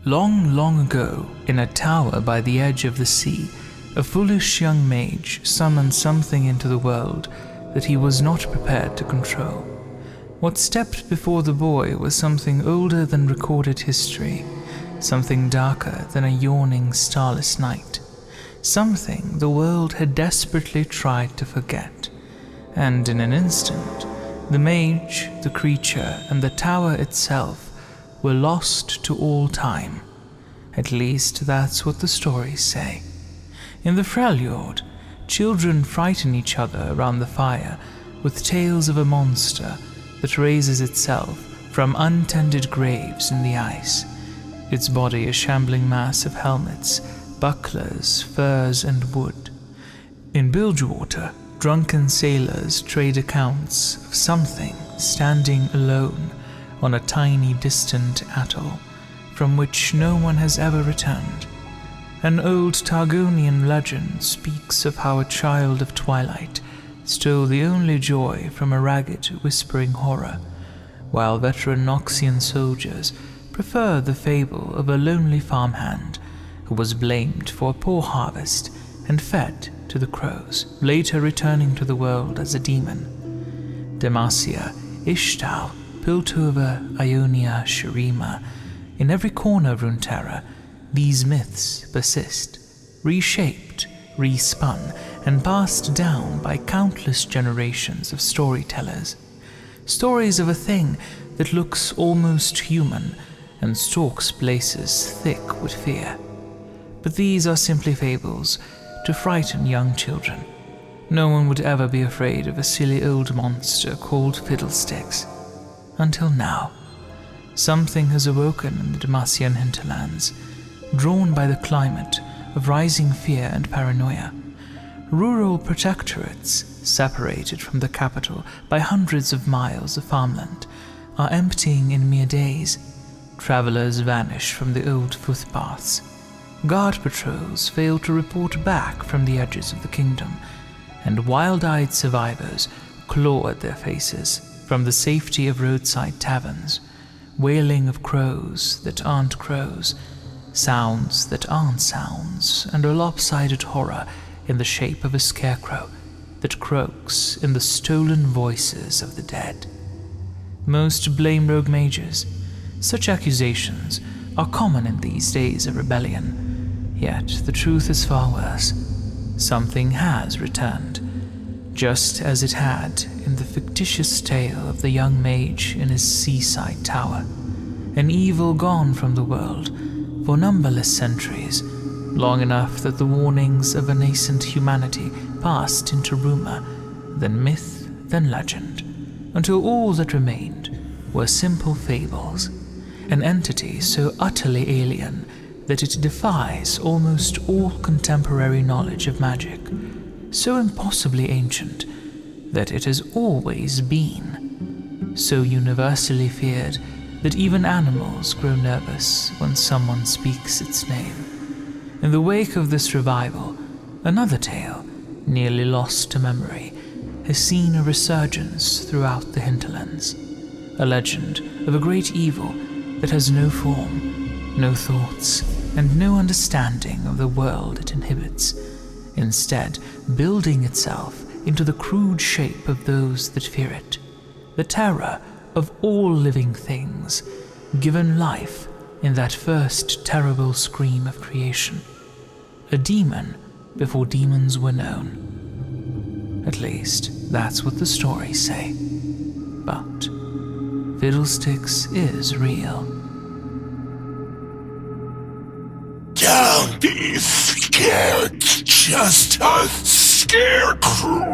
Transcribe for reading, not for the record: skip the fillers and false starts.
Long, long ago, in a tower by the edge of the sea, a foolish young mage summoned something into the world that he was not prepared to control. What stepped before the boy was something older than recorded history, something darker than a yawning starless night, something the world had desperately tried to forget. And in an instant, the mage, the creature, and the tower itself were lost to all time. At least that's what the stories say. In the Freljord, children frighten each other around the fire with tales of a monster that raises itself from untended graves in the ice, its body a shambling mass of helmets, bucklers, furs, and wood. In Bilgewater, drunken sailors trade accounts of something standing alone on a tiny distant atoll from which no one has ever returned. An old Targonian legend speaks of how a child of twilight stole the only joy from a ragged, whispering horror, while veteran Noxian soldiers prefer the fable of a lonely farmhand who was blamed for a poor harvest and fed to the crows, later returning to the world as a demon. Demacia, Ishtal, Piltover, Ionia, Shurima. In every corner of Runeterra, these myths persist, reshaped, respun, and passed down by countless generations of storytellers. Stories of a thing that looks almost human and stalks places thick with fear. But these are simply fables to frighten young children. No one would ever be afraid of a silly old monster called Fiddlesticks. Until now, something has awoken in the Demacian hinterlands, drawn by the climate of rising fear and paranoia. Rural protectorates, separated from the capital by hundreds of miles of farmland, are emptying in mere days. Travelers vanish from the old footpaths. Guard patrols fail to report back from the edges of the kingdom, and wild-eyed survivors claw at their faces from the safety of roadside taverns, wailing of crows that aren't crows, sounds that aren't sounds, and a lopsided horror in the shape of a scarecrow that croaks in the stolen voices of the dead. Most blame rogue mages. Such accusations are common in these days of rebellion, yet the truth is far worse. Something has returned, just as it had in the fictitious tale of the young mage in his seaside tower. An evil gone from the world for numberless centuries, long enough that the warnings of a nascent humanity passed into rumor, then myth, then legend, until all that remained were simple fables, an entity so utterly alien that it defies almost all contemporary knowledge of magic, so impossibly ancient that it has always been, so universally feared that even animals grow nervous when someone speaks its name. In the wake of this revival, another tale, nearly lost to memory, has seen a resurgence throughout the hinterlands, a legend of a great evil that has no form, no thoughts, and no understanding of the world it inhabits, instead building itself into the crude shape of those that fear it, the terror of all living things, given life in that first terrible scream of creation, a demon before demons were known. At least, that's what the stories say. But Fiddlesticks is real. Don't be scared, just a scarecrow!